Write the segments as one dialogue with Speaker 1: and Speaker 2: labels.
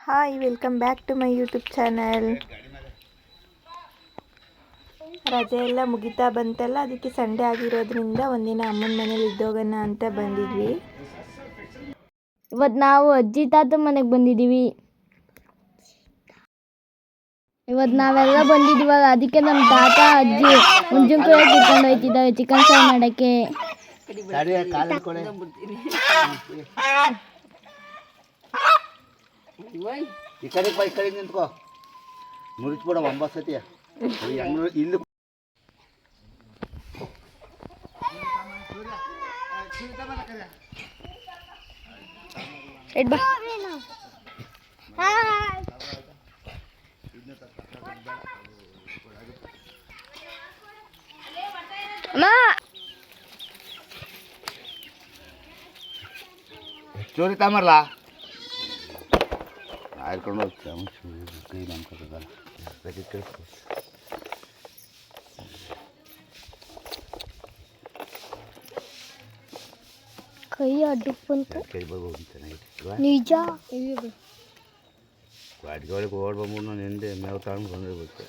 Speaker 1: Hi, welcome back to my YouTube channel. ರಜೆ ಎಲ್ಲ ಮುಗಿತಾ ಬಂತಲ್ಲ, ಅದಕ್ಕೆ ಸಂಡೇ ಆಗಿರೋದ್ರಿಂದ ಒಂದಿನ ಅಮ್ಮನ ಮನೇಲಿ ಇದ್ದೋಗೋಣ ಅಂತ ಬಂದಿದ್ವಿ.
Speaker 2: ಇವತ್ತು ನಾವು ಅಜ್ಜಿ ತಾತ ಮನೆಗೆ ಬಂದಿದ್ದೀವಿ. ಇವತ್ತು ನಾವೆಲ್ಲ ಬಂದಿದ್ದೀವಲ್ಲ, ಅದಕ್ಕೆ ನಮ್ಮ ತಾತ ಅಜ್ಜಿ ಮುಂಜಾನೆ ಕಿತ್ಕೊಂಡು ಹೋಯ್ತಿದ್ದಾರೆ ಚಿಕನ್ ಫ್ರೈ ಮಾಡೋಕ್ಕೆ.
Speaker 3: ಈ ಕಡೆ ನಿಂತ್ಕೋ, ಮುರಿಸ್ಬಿಡ ಒಂಬತ್ತು ಸತಿ ಇಲ್ಲಿ. ಚೋರಿ ತಾಮರ್ಲಾ ಆಯ್ಕೊಂಡು ಹೋಗ್ತೀವಿ. ಕೈ ನಂಬ್ಕೊತದಲ್ಲ
Speaker 2: ಕೈ ಅಡ್ಡಕ್ಕೆ ಬಂತು.
Speaker 3: ಕೈ ಬರ್ಬೋದು ಚೆನ್ನಾಗಿ
Speaker 2: ನಿಜ.
Speaker 3: ವಾಡಿಗೆ ಒಳಗೆ ಓಡ್ ಬಂದ್ಬಿಟ್ಟು ನಾನು ಹಿಂದೆ ಮೇವು ತಗೊಂಡು ಬಂದಿರ್ಬೇಕು.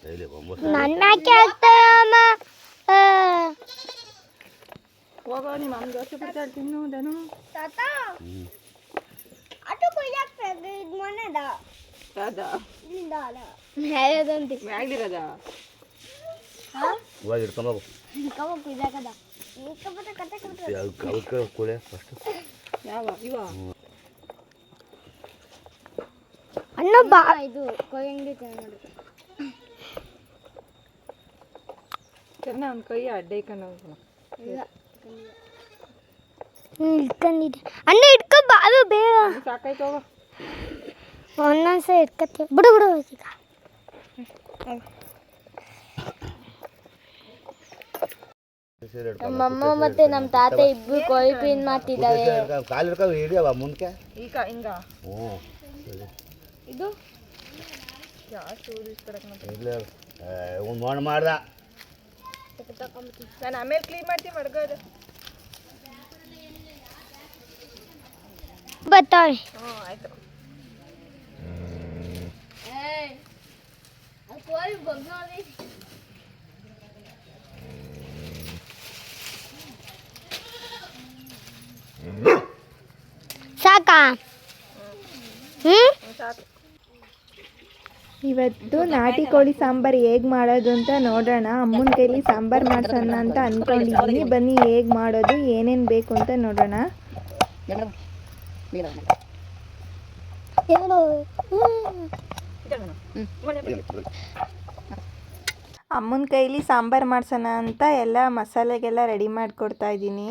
Speaker 3: ಡೈಲಿ ಒಂಬತ್ತು
Speaker 1: ಹೋಗೋ, ನಿಮ್ಮ ಅಮ್ಮ ದೋಸೆ ಬಿಡ್ತಾಳೆ ತಿನ್ನೋದನು.
Speaker 3: ಇವಾಗ ಹಿಡ್ಕೊಂಡೋಗು ಕೊಳೆ ಫಸ್ಟ್.
Speaker 2: ಅಣ್ಣ ಬಾ, ಇದು ಕೊಯ್ಯಂಗಿ
Speaker 1: ಚೆನ್ನ ಒಂದು ಕೈ ಅಡ್ಡ ಇಟ್ಕೊಂಡು
Speaker 2: ಇಟ್ಕೊಂಡಿದ್ದೆ. ಅಣ್ಣ ಇಟ್ಕೊ ಬಾಳು ಬೇಗ.
Speaker 1: ಸಾಕಾಯ್ತು, ಹೋಗೋ.
Speaker 2: ಒಂದೊಂದ್ಸ ಇಟ್ಕೊತೀವಿ. ಬಿಡು ಬಿಡು ಈಗ. ನಮ್ಮಮ್ಮ ಮತ್ತೆ ನಮ್ಮ ತಾತ ಇಬ್ರು ಕೋಳಿ ಕ್ಲೀನ್ ಮಾಡ್ತಿದ್ದಾರೆ.
Speaker 3: ಕಾಲು ಹಿಡ್ಕೊ ಹಿಡಿಯವ ಮುಂದಕ್ಕೆ
Speaker 1: ಈಗ ಹಿಂಗ.
Speaker 3: ಹ್ಞೂ
Speaker 1: ಇದು ಜಾಸ್ತಿ
Speaker 3: ಇಲ್ಲ ಒಂದು ಮಣ್ಣು ಮಾಡ್ದ.
Speaker 1: ನಾನು ಆಮೇಲೆ ಕ್ಲೀನ್ ಮಾಡ್ತೀನಿ ಮಡ್ಗೋದು.
Speaker 2: ಬರ್ತಾವೆ.
Speaker 1: ಹ್ಞೂ ಆಯ್ತು.
Speaker 2: ಸಾಕಾ?
Speaker 1: ಸಾಕು. ಇವತ್ತು ನಾಟಿ ಕೋಳಿ ಸಾಂಬಾರು ಹೇಗೆ ಮಾಡೋದು ಅಂತ ನೋಡೋಣ. ಅಮ್ಮನ ಕೈಲಿ ಸಾಂಬಾರು ಮಾಡ್ಸೋಣ ಅಂತ ಅಂದ್ಕೊಂಡಿದ್ದೀನಿ. ಬನ್ನಿ ಹೇಗೆ ಮಾಡೋದು, ಏನೇನು ಬೇಕು ಅಂತ ನೋಡೋಣ. ಅಮ್ಮನ ಕೈಲಿ ಸಾಂಬಾರು ಮಾಡ್ಸೋಣ ಅಂತ ಎಲ್ಲ ಮಸಾಲೆಗೆಲ್ಲ ರೆಡಿ ಮಾಡಿಕೊಡ್ತಾ ಇದ್ದೀನಿ.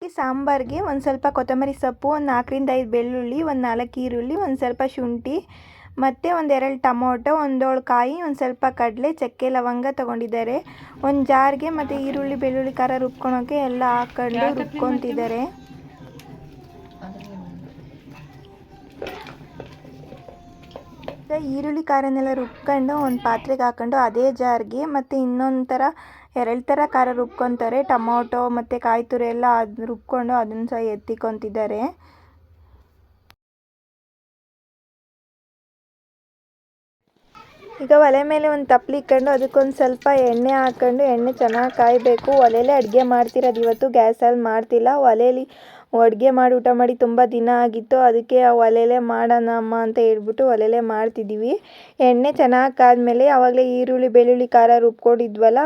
Speaker 1: ಈ ಸಾಂಬಾರಿಗೆ ಒಂದು ಸ್ವಲ್ಪ ಕೊತ್ತಂಬರಿ ಸೊಪ್ಪು, ಒಂದು 4ರಿಂದ 5 ಬೆಳ್ಳುಳ್ಳಿ, ಒಂದು 4 ಈರುಳ್ಳಿ, ಒಂದು ಸ್ವಲ್ಪ ಶುಂಠಿ ಮತ್ತು ಒಂದು 2 ಟೊಮೊಟೊ, ಒಂದು 7 ಕಾಯಿ, ಒಂದು ಸ್ವಲ್ಪ ಕಡಲೆ, ಚಕ್ಕೆ, ಲವಂಗ ತೊಗೊಂಡಿದ್ದಾರೆ. ಒಂದು ಜಾರ್ಗೆ ಮತ್ತು ಈರುಳ್ಳಿ ಬೆಳ್ಳುಳ್ಳಿ ಖಾರ ರುಬ್ಕೊಳೋಕ್ಕೆ ಎಲ್ಲ ಹಾಕೊಂಡು ರುಬ್ಕೊತಿದ್ದಾರೆ. ಈರುಳ್ಳಿ ಖಾರನೆಲ್ಲ ರುಬ್ಕೊಂಡು ಒಂದು ಪಾತ್ರೆಗೆ ಹಾಕೊಂಡು ಅದೇ ಜಾರ್ಗೆ ಮತ್ತು ಇನ್ನೊಂದು ಥರ 2 ಥರ ಖಾರ ರುಬ್ಕೊತಾರೆ. ಟೊಮೊಟೊ ಮತ್ತು ಕಾಯಿ ತುರಿ ಎಲ್ಲ ಅದು ರುಬ್ಕೊಂಡು ಅದನ್ನು ಸಹ ಎತ್ತಿಕೊತಿದ್ದಾರೆ. ಈಗ ಒಲೆ ಮೇಲೆ ಒಂದು ತಪ್ಪಲಿ ಇಟ್ಕೊಂಡು ಅದಕ್ಕೊಂದು ಸ್ವಲ್ಪ ಎಣ್ಣೆ ಹಾಕ್ಕೊಂಡು, ಎಣ್ಣೆ ಚೆನ್ನಾಗಿ ಕಾಯಬೇಕು. ಒಲೆಯಲ್ಲೇ ಅಡುಗೆ ಮಾಡ್ತಿರೋದು ಇವತ್ತು, ಗ್ಯಾಸಲ್ಲಿ ಮಾಡ್ತಿಲ್ಲ. ಒಲೆಯಲ್ಲಿ ಅಡುಗೆ ಮಾಡಿ ಊಟ ಮಾಡಿ ತುಂಬ ದಿನ ಆಗಿತ್ತು, ಅದಕ್ಕೆ ಒಲೆಯಲ್ಲೇ ಮಾಡೋಣ ಅಮ್ಮ ಅಂತ ಹೇಳ್ಬಿಟ್ಟು ಒಲೆಯಲ್ಲೇ ಮಾಡ್ತಿದ್ದೀವಿ. ಎಣ್ಣೆ ಚೆನ್ನಾಗಿ ಕಾದ್ಮೇಲೆ ಆವಾಗಲೇ ಈರುಳ್ಳಿ ಬೆಳ್ಳುಳ್ಳಿ ಖಾರ ರುಬ್ಕೊಂಡಿದ್ವಲ್ಲ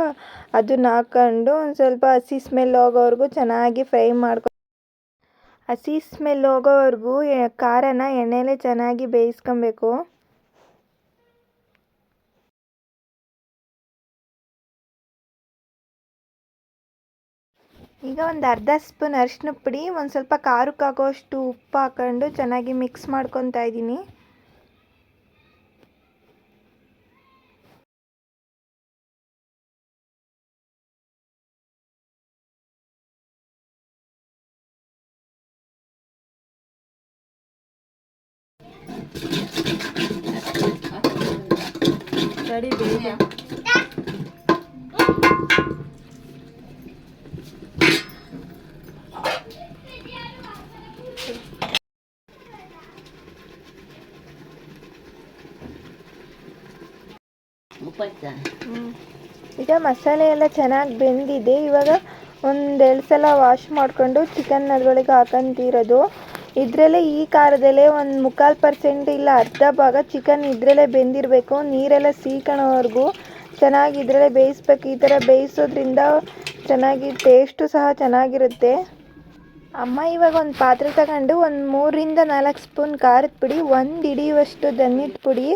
Speaker 1: ಅದನ್ನ ಹಾಕ್ಕೊಂಡು ಒಂದು ಸ್ವಲ್ಪ ಹಸಿ ಸ್ಮೆಲ್ ಹೋಗೋವರೆಗೂ ಚೆನ್ನಾಗಿ ಫ್ರೈ ಹಸಿ ಸ್ಮೆಲ್ ಹೋಗೋವರೆಗೂ ಖಾರನ ಎಣ್ಣೆಲೇ ಚೆನ್ನಾಗಿ ಬೇಯಿಸ್ಕೊಬೇಕು. ಈಗ ಒಂದು ಅರ್ಧ ಸ್ಪೂನ್ ಅರಿಶಿನ ಪುಡಿ, ಒಂದು ಸ್ವಲ್ಪ ಖಾರಕ್ಕಾಗೋಷ್ಟು ಉಪ್ಪು ಹಾಕ್ಕೊಂಡು ಚೆನ್ನಾಗಿ ಮಿಕ್ಸ್ ಮಾಡ್ಕೊತಾ ಇದ್ದೀನಿ. ಸರಿ ಬೇಗ ಈಗ ಮಸಾಲೆ ಎಲ್ಲ ಚೆನ್ನಾಗಿ ಬೆಂದಿದೆ. ಇವಾಗ ಒಂದೆರಡು ಸಲ ವಾಶ್ ಮಾಡಿಕೊಂಡು ಚಿಕನ್ ಅದರೊಳಗೆ ಹಾಕೊಂತಿರೋದು. ಇದರಲ್ಲೇ ಈ ಖಾರದಲ್ಲೇ ಒಂದು 3/4% ಇಲ್ಲ ಅರ್ಧ ಭಾಗ ಚಿಕನ್ ಇದರಲ್ಲೇ ಬೆಂದಿರಬೇಕು. ನೀರೆಲ್ಲ ಸೀಕಣೋವರೆಗೂ ಚೆನ್ನಾಗಿ ಇದರಲ್ಲೇ ಬೇಯಿಸ್ಬೇಕು. ಈ ಥರ ಬೇಯಿಸೋದ್ರಿಂದ ಚೆನ್ನಾಗಿ ಟೇಸ್ಟು ಸಹ ಚೆನ್ನಾಗಿರುತ್ತೆ. ಅಮ್ಮ ಇವಾಗ ಒಂದು ಪಾತ್ರೆ ತಗೊಂಡು ಒಂದು 3-4 ಸ್ಪೂನ್ ಖಾರದ ಪುಡಿ, 1 ಹಿಡಿಯುವಷ್ಟು ಧನ್ಯದ ಪುಡಿ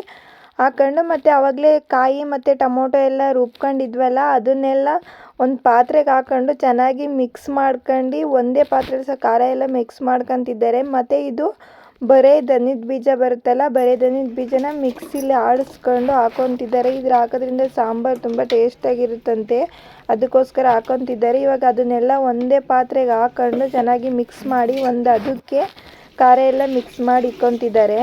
Speaker 1: ಹಾಕೊಂಡು ಮತ್ತು ಆವಾಗಲೇ ಕಾಯಿ ಮತ್ತು ಟೊಮೊಟೊ ಎಲ್ಲ ರುಬ್ಕೊಂಡಿದ್ವಲ್ಲ ಅದನ್ನೆಲ್ಲ ಒಂದು ಪಾತ್ರೆಗೆ ಹಾಕೊಂಡು ಚೆನ್ನಾಗಿ ಮಿಕ್ಸ್ ಮಾಡ್ಕೊಂಡು ಒಂದೇ ಪಾತ್ರೆಲಿ ಸಹ ಖಾರ ಎಲ್ಲ ಮಿಕ್ಸ್ ಮಾಡ್ಕೊತಿದ್ದಾರೆ. ಮತ್ತು ಇದು ಬರೇ ಧನ್ಯದ ಬೀಜ ಬರುತ್ತಲ್ಲ, ಬರೇ ಧನ್ಯದ ಬೀಜನ ಮಿಕ್ಸಿಲಿ ಆಡಿಸ್ಕೊಂಡು ಹಾಕೊತಿದ್ದಾರೆ. ಇದ್ರ ಹಾಕೋದ್ರಿಂದ ಸಾಂಬಾರು ತುಂಬ ಟೇಸ್ಟಾಗಿರುತ್ತಂತೆ, ಅದಕ್ಕೋಸ್ಕರ ಹಾಕೊತಿದ್ದಾರೆ. ಇವಾಗ ಅದನ್ನೆಲ್ಲ ಒಂದೇ ಪಾತ್ರೆಗೆ ಹಾಕೊಂಡು ಚೆನ್ನಾಗಿ ಮಿಕ್ಸ್ ಮಾಡಿ ಒಂದು ಅದಕ್ಕೆ ಖಾರ ಎಲ್ಲ ಮಿಕ್ಸ್ ಮಾಡಿ ಇಟ್ಕೊತಿದ್ದಾರೆ.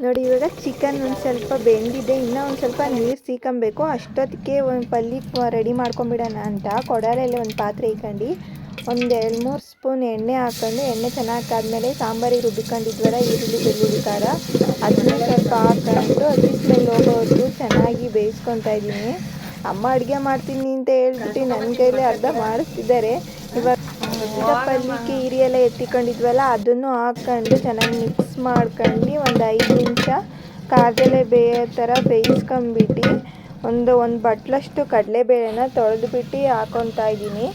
Speaker 1: ನೋಡಿ ಇವಾಗ ಚಿಕನ್ ಒಂದು ಸ್ವಲ್ಪ ಬೆಂದಿದೆ, ಇನ್ನೂ ಒಂದು ಸ್ವಲ್ಪ ನೀರು ಸೀಕೊಬೇಕು. ಅಷ್ಟೊತ್ತಿಗೆ ಒಂದು ಪಲ್ಯಕ್ಕೆ ರೆಡಿ ಮಾಡ್ಕೊಂಬಿಡೋಣ ಅಂತ ಕೊಡಲೆಲ್ಲ ಒಂದು ಪಾತ್ರೆ ಇಟ್ಕೊಂಡು ಒಂದು 2-3 ಸ್ಪೂನ್ ಎಣ್ಣೆ ಹಾಕ್ಕೊಂಡು, ಎಣ್ಣೆ ಚೆನ್ನಾಗಿ ಕಾದ್ಮೇಲೆ ಸಾಂಬಾರಿಗೆ ರುಬ್ಬಿಕೊಂಡಿದ್ವಲ್ಲ ಈರುಳ್ಳಿ ಬೆಳ್ಳುಳ್ಳಿ ಖಾರ ಅದನ್ನ ಸ್ವಲ್ಪ ಹಾಕ್ಕೊಂಡು ಹಸಿ ಸ್ಮೆಲ್ ಹೋಗೋವರೆಗೂ ಚೆನ್ನಾಗಿ ಬೇಯಿಸ್ಕೊತಾ ಇದ್ದೀನಿ. ಅಮ್ಮ ಅಡುಗೆ ಮಾಡ್ತೀನಿ ಅಂತ ಹೇಳ್ಬಿಟ್ಟು ನನ್ನ ಕೈಲೇ ಅರ್ಧ ಮಾಡಿಸ್ತಿದ್ದಾರೆ. ಇವಾಗ ಪಲ್ಯಕ್ಕೆ ಈರಿ ಎಲ್ಲ ಎತ್ತಿಕೊಂಡಿದ್ವಲ್ಲ ಅದನ್ನು ಹಾಕ್ಕೊಂಡು ಚೆನ್ನಾಗಿ ಮಿಕ್ಸ್ ಮಾಡ್ಕೊಂಡು ಒಂದು 5 ನಿಮಿಷ ಖಾರದಲ್ಲೇ ಬೇಯೋ ಥರ ಬೇಯಿಸ್ಕೊಂಬಿಟ್ಟು ಒಂದು ಬಟ್ಲಷ್ಟು ಕಡಲೆಬೇಳೆನ ತೊಳೆದ್ಬಿಟ್ಟು ಹಾಕ್ಕೊತಾ ಇದ್ದೀನಿ.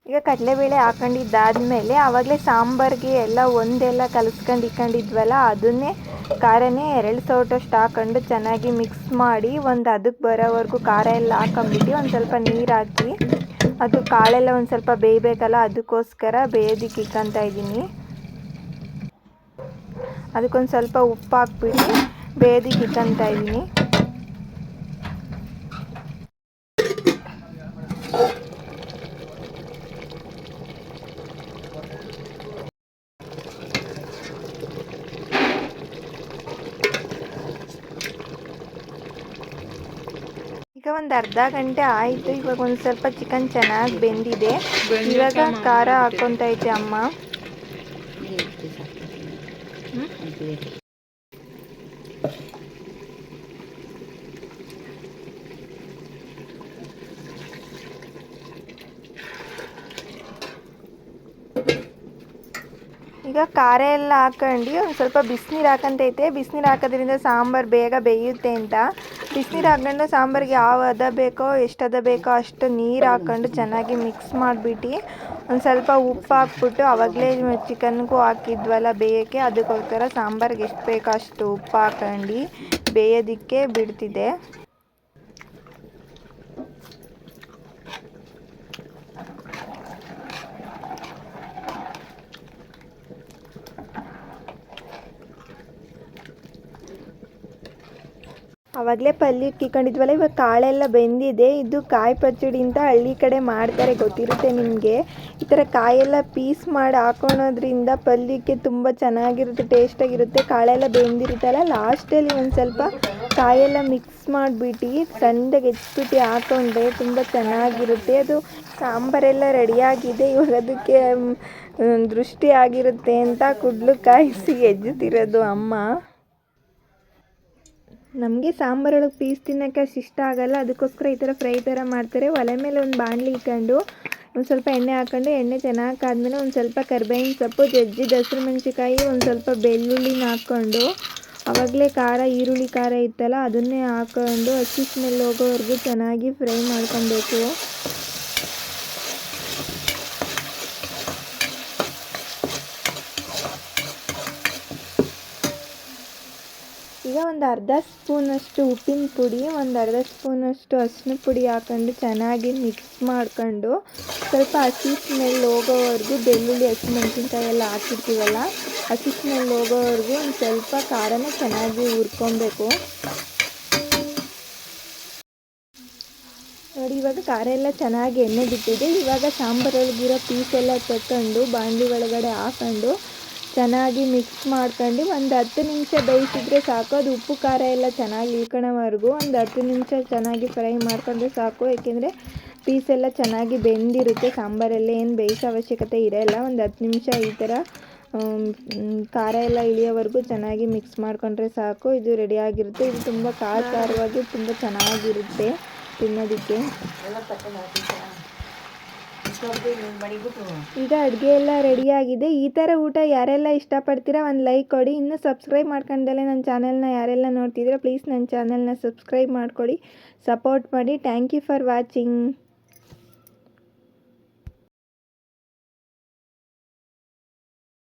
Speaker 1: ಈಗ ಕಡಲೆಬೇಳೆ ಹಾಕೊಂಡಿದ್ದಾದಮೇಲೆ ಆವಾಗಲೇ ಸಾಂಬಾರಿಗೆ ಎಲ್ಲ ಒಂದೆಲ್ಲ ಕಲಿಸ್ಕೊಂಡು ಇಟ್ಕೊಂಡಿದ್ವಲ್ಲ ಅದನ್ನೇ ಖಾರನೇ 2 ಸೌಟಷ್ಟು ಹಾಕೊಂಡು ಚೆನ್ನಾಗಿ ಮಿಕ್ಸ್ ಮಾಡಿ ಒಂದು ಅದಕ್ಕೆ ಬರೋವರೆಗೂ ಖಾರ ಎಲ್ಲ ಹಾಕೊಂಬಿಟ್ಟು ಒಂದು ಸ್ವಲ್ಪ ನೀರು ಹಾಕಿ ಅದು ಕಾಳೆಲ್ಲ ಒಂದು ಸ್ವಲ್ಪ ಬೇಯಬೇಕಲ್ಲ, ಅದಕ್ಕೋಸ್ಕರ ಬೇಯೋದಕ್ಕೆ ಇಟ್ಕೊತಾ ಇದ್ದೀನಿ. ಅದಕ್ಕೊಂದು ಸ್ವಲ್ಪ ಉಪ್ಪು ಹಾಕ್ಬಿಟ್ಟು ಬೇಯೋದಕ್ಕೆ ಇಟ್ಕೊತಾ ಇದ್ದೀನಿ. ಈಗ ಒಂದು ಅರ್ಧ ಗಂಟೆ ಆಯಿತು. ಇವಾಗ ಒಂದು ಸ್ವಲ್ಪ ಚಿಕನ್ ಚೆನ್ನಾಗಿ ಬೆಂದಿದೆ. ಇವಾಗ ಖಾರ ಹಾಕ್ಕೊತಾ ಇದ್ದೆ ಅಮ್ಮ. ಈಗ ಖಾರ ಎಲ್ಲ ಹಾಕೊಂಡು ಒಂದು ಸ್ವಲ್ಪ ಬಿಸಿನೀರು ಹಾಕಂತೈತೆ. ಬಿಸಿನೀರು ಹಾಕೋದ್ರಿಂದ ಸಾಂಬಾರು ಬೇಗ ಬೇಯುತ್ತೆ ಅಂತ ಬಿಸಿನೀರು ಹಾಕೊಂಡು ಸಾಂಬಾರಿಗೆ ಯಾವ ಹದ ಬೇಕೋ ಎಷ್ಟು ಹದ ಬೇಕೋ ಅಷ್ಟು ನೀರು ಹಾಕ್ಕೊಂಡು ಚೆನ್ನಾಗಿ ಮಿಕ್ಸ್ ಮಾಡಿಬಿಟ್ಟು ಒಂದು ಸ್ವಲ್ಪ ಉಪ್ಪು ಹಾಕ್ಬಿಟ್ಟು ಆವಾಗಲೇ ಚಿಕನ್ಗೂ ಹಾಕಿದ್ವಲ್ಲ ಬೇಯೋಕ್ಕೆ, ಅದಕ್ಕೋಸ್ಕರ ಸಾಂಬಾರಿಗೆ ಎಷ್ಟು ಬೇಕೋ ಅಷ್ಟು ಉಪ್ಪು ಹಾಕೊಂಡು ಬೇಯೋದಕ್ಕೆ ಬಿಡ್ತಿದ್ದೆ. ಆವಾಗಲೇ ಪಲ್ಯಕ್ಕೆ ಇಟ್ಕೊಂಡಿದ್ವಲ್ಲ, ಇವಾಗ ಕಾಳೆಲ್ಲ ಬೆಂದಿದೆ. ಇದು ಕಾಯಿ ಪಚ್ಚಡಿ ಅಂತ ಹಳ್ಳಿ ಕಡೆ ಮಾಡ್ತಾರೆ, ಗೊತ್ತಿರುತ್ತೆ ನಿಮಗೆ. ಈ ಥರ ಕಾಯೆಲ್ಲ ಪೀಸ್ ಮಾಡಿ ಹಾಕೊಳೋದ್ರಿಂದ ಪಲ್ಯಕ್ಕೆ ತುಂಬ ಚೆನ್ನಾಗಿರುತ್ತೆ, ಟೇಸ್ಟಾಗಿರುತ್ತೆ. ಕಾಳೆಲ್ಲ ಬೆಂದಿರುತ್ತಲ್ಲ, ಲಾಸ್ಟಲ್ಲಿ ಒಂದು ಸ್ವಲ್ಪ ಕಾಯೆಲ್ಲ ಮಿಕ್ಸ್ ಮಾಡಿಬಿಟ್ಟು ಸಣ್ಣದಾಗಿ ಹೆಚ್ಚಿಬಿಟ್ಟು ಹಾಕೊಂಡ್ರೆ ತುಂಬ ಚೆನ್ನಾಗಿರುತ್ತೆ. ಅದು ಸಾಂಬಾರೆಲ್ಲ ರೆಡಿಯಾಗಿದೆ. ಇವಾಗ ಅದಕ್ಕೆ ದೃಷ್ಟಿ ಆಗಿರುತ್ತೆ ಅಂತ ಕುಡ್ಲು ಕಾಯಿಸಿ ಎಜ್ಜುತ್ತಿರೋದು ಅಮ್ಮ. ನಮಗೆ ಸಾಂಬಾರೊಳಗೆ ಪೀಸ್ ತಿನ್ನೋಕ್ಕೆ ಅಷ್ಟು ಇಷ್ಟ ಆಗೋಲ್ಲ, ಅದಕ್ಕೋಸ್ಕರ ಈ ಥರ ಫ್ರೈ ಥರ ಮಾಡ್ತಾರೆ. ಒಲೆ ಮೇಲೆ ಒಂದು ಬಾಣಲಿ ಇಟ್ಕೊಂಡು ಒಂದು ಸ್ವಲ್ಪ ಎಣ್ಣೆ ಹಾಕ್ಕೊಂಡು, ಎಣ್ಣೆ ಚೆನ್ನಾಗಿ ಕಾದ್ಮೇಲೆ ಒಂದು ಸ್ವಲ್ಪ ಕರಿಬೇವಿನ ಸೊಪ್ಪು, ಜಜ್ಜಿದ ಹಸಿರು ಮೆಣಸಿನ್ಕಾಯಿ, ಒಂದು ಸ್ವಲ್ಪ ಬೆಳ್ಳುಳ್ಳಿನ ಹಾಕ್ಕೊಂಡು ಆವಾಗಲೇ ಈರುಳ್ಳಿ ಖಾರ ಇತ್ತಲ್ಲ ಅದನ್ನೇ ಹಾಕ್ಕೊಂಡು ಹಸಿ ಸ್ಮೆಲ್ ಹೋಗೋವರೆಗೂ ಚೆನ್ನಾಗಿ ಫ್ರೈ ಮಾಡ್ಕೊಬೇಕು. ಈಗ ಒಂದು ಅರ್ಧ ಸ್ಪೂನಷ್ಟು ಉಪ್ಪಿನ ಪುಡಿ, ಒಂದು ಅರ್ಧ ಸ್ಪೂನಷ್ಟು ಅರಿಶಿನ ಪುಡಿ ಹಾಕ್ಕೊಂಡು ಚೆನ್ನಾಗಿ ಮಿಕ್ಸ್ ಮಾಡ್ಕೊಂಡು ಸ್ವಲ್ಪ ಹಸಿ ಸ್ಮೆಲ್ ಹೋಗೋವರೆಗೂ, ಬೆಳ್ಳುಳ್ಳಿ ಹಸಿಮೆಣಸಿನ್ಕಾಯಿ ಎಲ್ಲ ಹಾಕಿರ್ತೀವಲ್ಲ ಹಸಿ ಸ್ಮೆಲ್ ಹೋಗೋವರೆಗೂ ಒಂದು ಸ್ವಲ್ಪ ಖಾರನ ಚೆನ್ನಾಗಿ ಹುರ್ಕೊಬೇಕು. ನೋಡಿ ಇವಾಗ ಖಾರ ಎಲ್ಲ ಚೆನ್ನಾಗಿ ಎಣ್ಣೆ ಬಿಟ್ಟಿದೆ. ಇವಾಗ ಸಾಂಬಾರೊಳಗಿರೋ ಪೀಸೆಲ್ಲ ತಗೊಂಡು ಬಾಣಲಿ ಒಳಗಡೆ ಹಾಕೊಂಡು ಚೆನ್ನಾಗಿ ಮಿಕ್ಸ್ ಮಾಡ್ಕೊಂಡು ಒಂದು 10 ನಿಮಿಷ ಬೇಯಿಸಿದ್ರೆ ಸಾಕು. ಅದು ಉಪ್ಪು ಖಾರ ಎಲ್ಲ ಚೆನ್ನಾಗಿ ಇಳ್ಕೊಳ್ಳೋವರೆಗೂ ಒಂದು 10 ನಿಮಿಷ ಚೆನ್ನಾಗಿ ಫ್ರೈ ಮಾಡ್ಕೊಂಡ್ರೆ ಸಾಕು. ಏಕೆಂದರೆ ಪೀಸ್ ಎಲ್ಲ ಚೆನ್ನಾಗಿ ಬೆಂದಿರುತ್ತೆ. ಸಾಂಬಾರೆಲ್ಲ ಏನು ಬೇಯಿಸೋ ಅವಶ್ಯಕತೆ ಇರೋಲ್ಲ. ಒಂದು 10 ನಿಮಿಷ ಈ ಥರ ಖಾರ ಎಲ್ಲ ಇಳಿಯೋವರೆಗೂ ಚೆನ್ನಾಗಿ ಮಿಕ್ಸ್ ಮಾಡಿಕೊಂಡ್ರೆ ಸಾಕು. ಇದು ರೆಡಿಯಾಗಿರುತ್ತೆ. ಇದು ತುಂಬ ಖಾರವಾಗಿ ತುಂಬ ಚೆನ್ನಾಗಿರುತ್ತೆ ತಿನ್ನೋದಕ್ಕೆ. ಈಗ ಅಡುಗೆ ಎಲ್ಲ ರೆಡಿಯಾಗಿದೆ. ಈ ಥರ ಊಟ ಯಾರೆಲ್ಲ ಇಷ್ಟಪಡ್ತೀರಾ ಒಂದು ಲೈಕ್ ಕೊಡಿ. ಇನ್ನೂ ಸಬ್ಸ್ಕ್ರೈಬ್ ಮಾಡ್ಕೊಂಡಲೇ ನನ್ನ ಚಾನಲ್ನ ಯಾರೆಲ್ಲ ನೋಡ್ತಿದ್ದೀರಾ ಪ್ಲೀಸ್ ನನ್ನ ಚಾನಲ್ನ ಸಬ್ಸ್ಕ್ರೈಬ್ ಮಾಡ್ಕೊಳ್ಳಿ, ಸಪೋರ್ಟ್ ಮಾಡಿ. Thank you for watching.